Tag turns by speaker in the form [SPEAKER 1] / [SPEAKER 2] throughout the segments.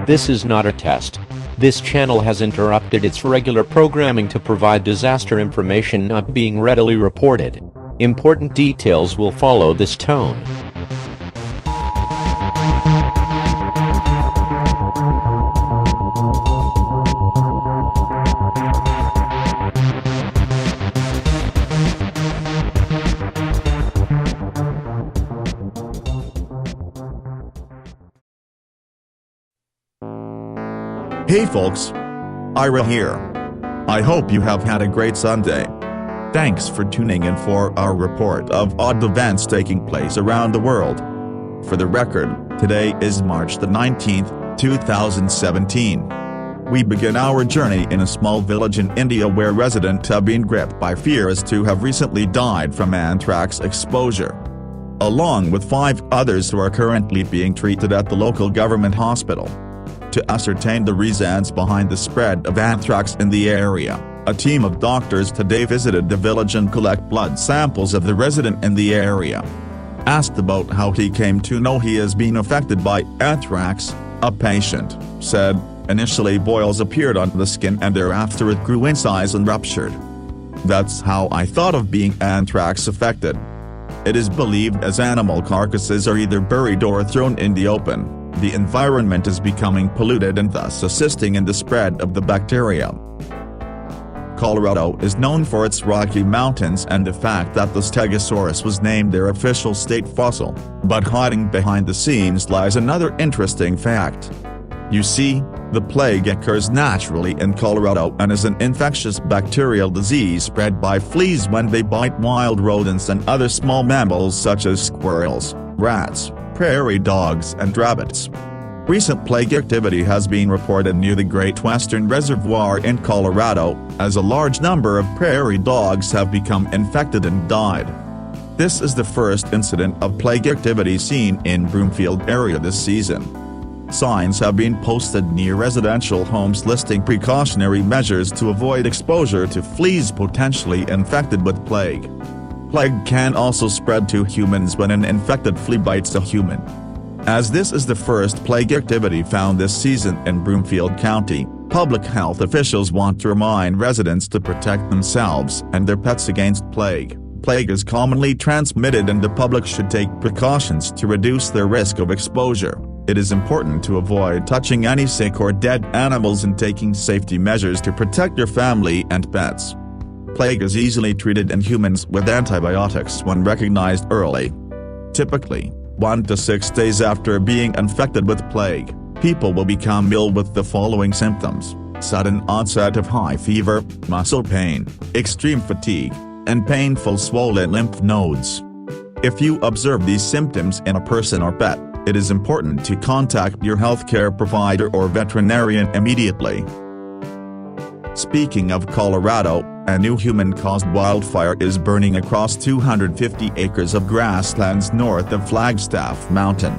[SPEAKER 1] This is not a test. This channel has interrupted its regular programming to provide disaster information not being readily reported. Important details will follow this tone.
[SPEAKER 2] Hey folks, Ira here. I hope you have had a great Sunday. Thanks for tuning in for our report of odd events taking place around the world. For the record, today is March the 19th, 2017. We begin our journey in a small village in India where residents have been gripped by fears to have recently died from anthrax exposure, along with 5 others who are currently being treated at the local government hospital. To ascertain the reasons behind the spread of anthrax in the area, a team of doctors today visited the village and collect blood samples of the resident in the area. Asked about how he came to know he has been affected by anthrax, a patient said, "Initially boils appeared on the skin and thereafter it grew in size and ruptured. That's how I thought of being anthrax affected. It is believed as animal carcasses are either buried or thrown in the open, the environment is becoming polluted and thus assisting in the spread of the bacteria." Colorado is known for its Rocky Mountains and the fact that the Stegosaurus was named their official state fossil, but hiding behind the scenes lies another interesting fact. You see, the plague occurs naturally in Colorado and is an infectious bacterial disease spread by fleas when they bite wild rodents and other small mammals such as squirrels, rats, prairie dogs and rabbits. Recent plague activity has been reported near the Great Western Reservoir in Colorado, as a large number of prairie dogs have become infected and died. This is the first incident of plague activity seen in Broomfield area this season. Signs have been posted near residential homes listing precautionary measures to avoid exposure to fleas potentially infected with plague. Plague can also spread to humans when an infected flea bites a human. As this is the first plague activity found this season in Broomfield County, public health officials want to remind residents to protect themselves and their pets against plague. Plague is commonly transmitted and the public should take precautions to reduce their risk of exposure. It is important to avoid touching any sick or dead animals and taking safety measures to protect your family and pets. Plague is easily treated in humans with antibiotics when recognized early. Typically, 1 to 6 days after being infected with plague, people will become ill with the following symptoms: sudden onset of high fever, muscle pain, extreme fatigue, and painful swollen lymph nodes. If you observe these symptoms in a person or pet, it is important to contact your healthcare provider or veterinarian immediately. Speaking of Colorado, a new human-caused wildfire is burning across 250 acres of grasslands north of Flagstaff Mountain.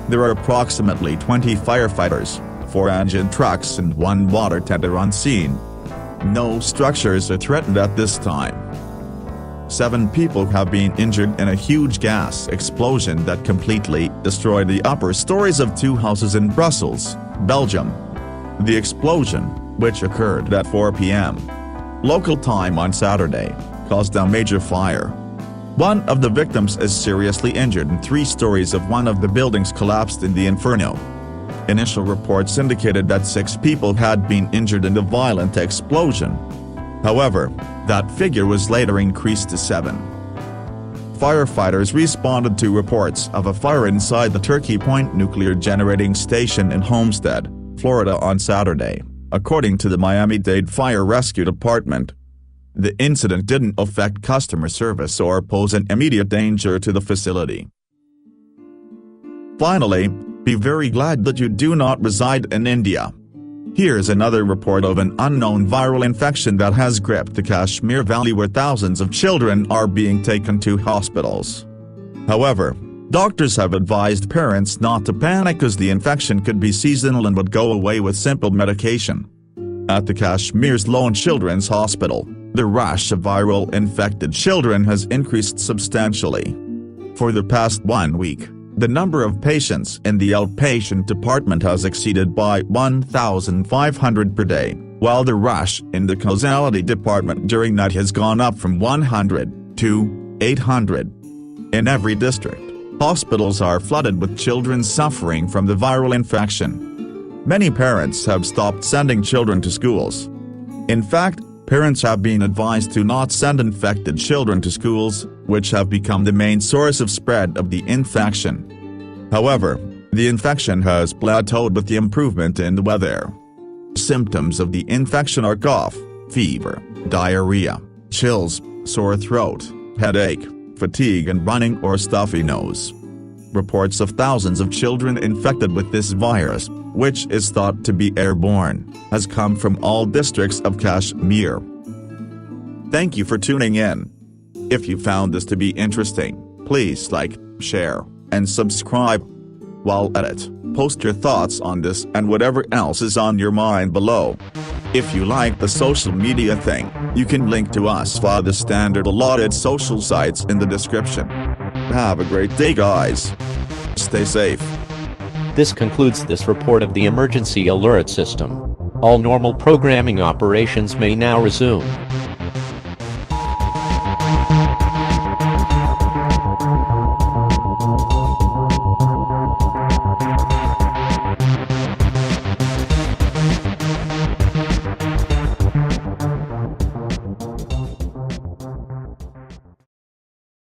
[SPEAKER 2] There are approximately 20 firefighters, 4 engine trucks and 1 water tender on scene. No structures are threatened at this time. 7 people have been injured in a huge gas explosion that completely destroyed the upper stories of 2 houses in Brussels, Belgium. The explosion, which occurred at 4 p.m. local time on Saturday, caused a major fire. One of the victims is seriously injured and 3 stories of one of the buildings collapsed in the inferno. Initial reports indicated that 6 people had been injured in the violent explosion. However, that figure was later increased to 7. Firefighters responded to reports of a fire inside the Turkey Point nuclear generating station in Homestead, Florida on Saturday, according to the Miami-Dade Fire Rescue Department. The incident didn't affect customer service or pose an immediate danger to the facility. Finally, be very glad that you do not reside in India. Here's another report of an unknown viral infection that has gripped the Kashmir Valley where thousands of children are being taken to hospitals. However, doctors have advised parents not to panic as the infection could be seasonal and would go away with simple medication. At the Kashmir's Lone Children's Hospital, the rush of viral infected children has increased substantially. For the past 1 week, the number of patients in the outpatient department has exceeded by 1,500 per day, while the rush in the causality department during that has gone up from 100 to 800. In every district, hospitals are flooded with children suffering from the viral infection. Many parents have stopped sending children to schools. In fact, parents have been advised to not send infected children to schools, which have become the main source of spread of the infection. However, the infection has plateaued with the improvement in the weather. Symptoms of the infection are cough, fever, diarrhea, chills, sore throat, headache, fatigue and running or stuffy nose. Reports of thousands of children infected with this virus, which is thought to be airborne, has come from all districts of Kashmir. Thank you for tuning in. If you found this to be interesting, please like, share, and subscribe. While at it, post your thoughts on this and whatever else is on your mind below. If you like the social media thing, you can link to us via the standard allotted social sites in the description. Have a great day, guys. Stay safe.
[SPEAKER 1] This concludes this report of the emergency alert system. All normal programming operations may now resume.